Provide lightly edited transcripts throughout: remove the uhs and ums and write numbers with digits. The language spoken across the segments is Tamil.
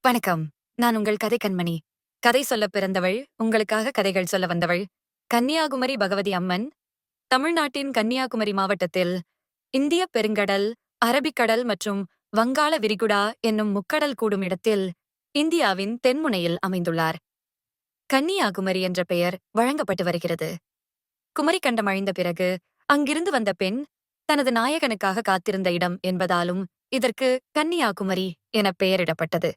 வணக்கம். நான் உங்கள் கதை கண்மணி. கதை சொல்லப் பிறந்தவள், உங்களுக்காக கதைகள் சொல்ல வந்தவள். கன்னியாகுமரி பகவதி அம்மன், தமிழ்நாட்டின் கன்னியாகுமரி மாவட்டத்தில், இந்தியப் பெருங்கடல், அரபிக்கடல் மற்றும் வங்காள விரிகுடா என்னும் முக்கடல் கூடும் இடத்தில், இந்தியாவின் தென்முனையில் அமைந்துள்ளார். கன்னியாகுமரி என்ற பெயர் வழங்கப்பட்டு வருகிறது. குமரிக்கண்டம் அழிந்த பிறகு, அங்கிருந்து வந்த பெண், தனது நாயகனுக்காக காத்திருந்த இடம் என்பதாலும், இதற்கு கன்னியாகுமரி என பெயரிடப்பட்டது.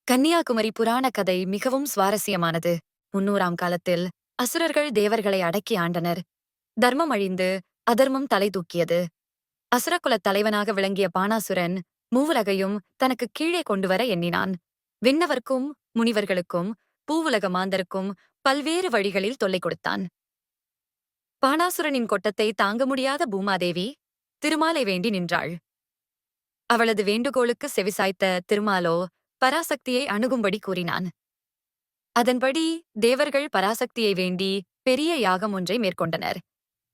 கன்னியாகுமரி புராண கதை மிகவும் சுவாரஸ்யமானது. 300ஆம் காலத்தில் அசுரர்கள் தேவர்களை அடக்கி ஆண்டனர். தர்மம் அழிந்து அதர்மம் தலை தூக்கியது. அசுரகுலத் தலைவனாக விளங்கிய பானாசுரன் மூவுலகையும் தனக்கு கீழே கொண்டுவர எண்ணினான். விண்ணவர்க்கும் முனிவர்களுக்கும் பூவுலக மாந்தருக்கும் பல்வேறு வழிகளில் தொல்லை கொடுத்தான். பானாசுரனின் கொட்டத்தை தாங்க முடியாத பூமாதேவி திருமாலை வேண்டி நின்றாள். அவளது வேண்டுகோளுக்கு செவிசாய்த்த திருமாலோ பராசக்தியை அணுகும்படி கூறினான். அதன்படி தேவர்கள் பராசக்தியை வேண்டி பெரிய யாகம் ஒன்றை மேற்கொண்டனர்.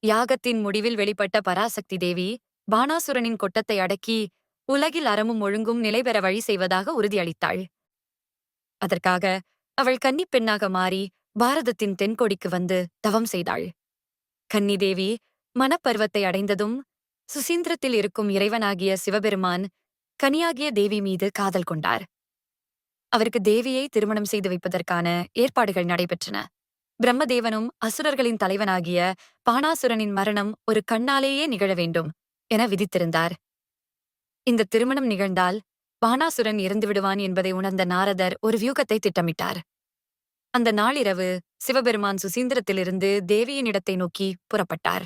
யாகத்தின் முடிவில் வெளிப்பட்ட பராசக்தி தேவி பானாசுரனின் கொட்டத்தை அடக்கி உலகில் அறமும் ஒழுங்கும் நிலைபெற வழி செய்வதாக உறுதியளித்தாள். அதற்காக அவள் கன்னிப் பெண்ணாக மாறி பாரதத்தின் தென்கொடிக்கு வந்து தவம் செய்தாள். கன்னி தேவி மனப்பருவத்தை அடைந்ததும் சுசீந்திரத்தில் இருக்கும் இறைவனாகிய சிவபெருமான் கனியாகிய தேவி மீது காதல் கொண்டார். அவருக்கு தேவியை திருமணம் செய்து வைப்பதற்கான ஏற்பாடுகள் நடைபெற்றன. பிரம்மதேவனும் அசுரர்களின் தலைவனாகிய பானாசுரனின் மரணம் ஒரு கண்ணாலேயே நிகழ வேண்டும் என விதித்திருந்தார். இந்த திருமணம் நிகழ்ந்தால் பானாசுரன் இறந்து விடுவான் என்பதை உணர்ந்த நாரதர் ஒரு வியூகத்தை திட்டமிட்டார். அந்த நாளிரவு சிவபெருமான் சுசீந்திரத்திலிருந்து தேவியின் இடத்தை நோக்கி புறப்பட்டார்.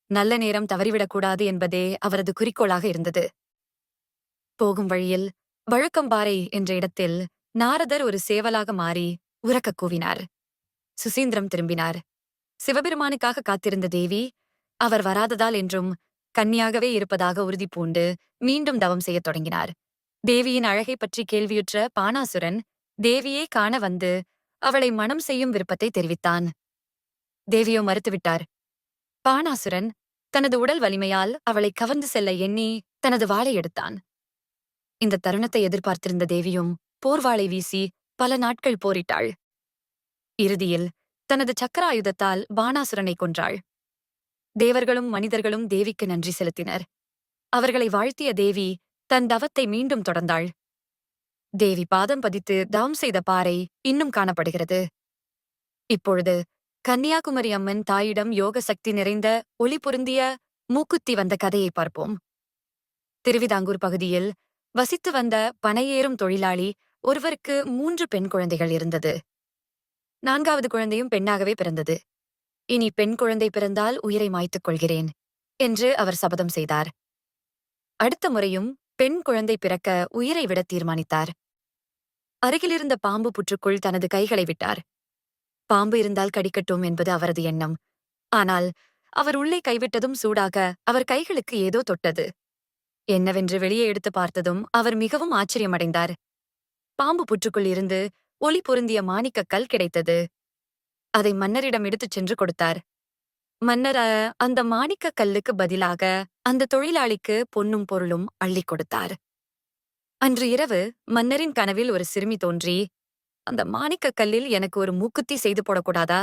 நல்ல நேரம் தவறிவிடக்கூடாது என்பதே அவரது குறிக்கோளாக இருந்தது. போகும் வழியில் வழுக்கம்பாறை என்ற இடத்தில் நாரதர் ஒரு சேவலாக மாறி உரக்கக் கூவினார். சுசீந்திரம் திரும்பினார். சிவபெருமானுக்காக காத்திருந்த தேவி அவர் வராததால் என்றும் கன்னியாகவே இருப்பதாக உறுதி பூண்டு மீண்டும் தவம் செய்யத் தொடங்கினார். தேவியின் அழகை பற்றி கேள்வியுற்ற பானாசுரன் தேவியை காண வந்து அவளை மணம் செய்யும் விருப்பத்தை தெரிவித்தான். தேவியோ மறுத்துவிட்டார். பானாசுரன் தனது உடல் வலிமையால் அவளை கவர்ந்து செல்ல எண்ணி தனது வாளை எடுத்தான். இந்த தருணத்தை எதிர்பார்த்திருந்த தேவியும் போர்வாளை வீசி பல நாட்கள் போரிட்டாள். இறுதியில் தனது சக்கராயுதத்தால் பானாசுரனை கொன்றாள். தேவர்களும் மனிதர்களும் தேவிக்கு நன்றி செலுத்தினர். அவர்களை வாழ்த்திய தேவி தன் தவத்தை மீண்டும் தொடர்ந்தாள். தேவி பாதம் பதித்து தவம் செய்த பாறை இன்னும் காணப்படுகிறது. இப்பொழுது கன்னியாகுமரி அம்மன் தாயிடம் யோக சக்தி நிறைந்த ஒளி பொருந்திய மூக்குத்தி வந்த கதையை பார்ப்போம். திருவிதாங்கூர் பகுதியில் வசித்து வந்த பனையேறும் தொழிலாளி ஒருவருக்கு 3 பெண் குழந்தைகள் இருந்தது. 4வது குழந்தையும் பெண்ணாகவே பிறந்தது. இனி பெண் குழந்தை பிறந்தால் உயிரை மாய்த்துக் கொள்கிறேன் என்று அவர் சபதம் செய்தார். அடுத்த முறையும் பெண் குழந்தை பிறக்க உயிரை விட தீர்மானித்தார். அருகிலிருந்த பாம்பு புற்றுக்குள் தனது கைகளை விட்டார். பாம்பு இருந்தால் கடிக்கட்டும் என்பது அவரது எண்ணம். ஆனால் அவர் உள்ளே கைவிட்டதும் சூடாக அவர் கைகளுக்கு ஏதோ தொட்டது. என்னவென்று வெளியே எடுத்து பார்த்ததும் அவர் மிகவும் ஆச்சரியமடைந்தார். பாம்பு புற்றுக்குள் இருந்து ஒளி பொருந்திய மாணிக்கக்கல் கிடைத்தது. அதை மன்னரிடம் எடுத்துச் சென்று கொடுத்தார். மன்னர் அந்த மாணிக்கக் கல்லுக்கு பதிலாக அந்த தொழிலாளிக்கு பொன்னும் பொருளும் அள்ளிக் கொடுத்தார். அன்று இரவு மன்னரின் கனவில் ஒரு சிறுமி தோன்றி, அந்த மாணிக்கக் கல்லில் எனக்கு ஒரு மூக்குத்தி செய்து போடக்கூடாதா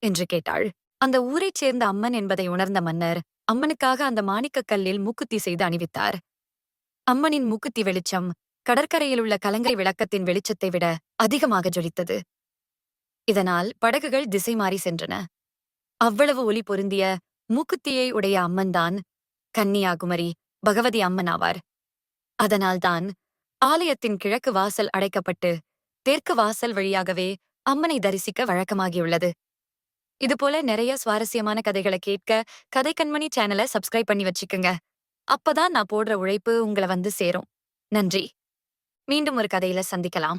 என்று கேட்டாள். அந்த ஊரைச் சேர்ந்த அம்மன் என்பதை உணர்ந்த மன்னர் அம்மனுக்காக அந்த மாணிக்கக் கல்லில் மூக்குத்தி செய்து அணிவித்தார். அம்மனின் மூக்குத்தி வெளிச்சம் கடற்கரையில் உள்ள கலங்கரை விளக்கத்தின் வெளிச்சத்தை விட அதிகமாக ஜொலித்தது. இதனால் படகுகள் திசை மாறி சென்றன. அவ்வளவு ஒளி பொருந்திய மூக்குத்தியை உடைய அம்மன்தான் கன்னியாகுமரி பகவதி அம்மன் ஆவார். அதனால்தான் ஆலயத்தின் கிழக்கு வாசல் அடைக்கப்பட்டு தெற்கு வாசல் வழியாகவே அம்மனை தரிசிக்க வழக்கமாகியுள்ளது. இதுபோல நிறைய சுவாரஸ்யமான கதைகளை கேட்க கதை கண்மணி சேனலை சப்ஸ்கிரைப் பண்ணி வச்சுக்குங்க. அப்பதான் நான் போடுற உழைப்பு உங்களை வந்து சேரும். நன்றி. மீண்டும் ஒரு கதையில சந்திக்கலாம்.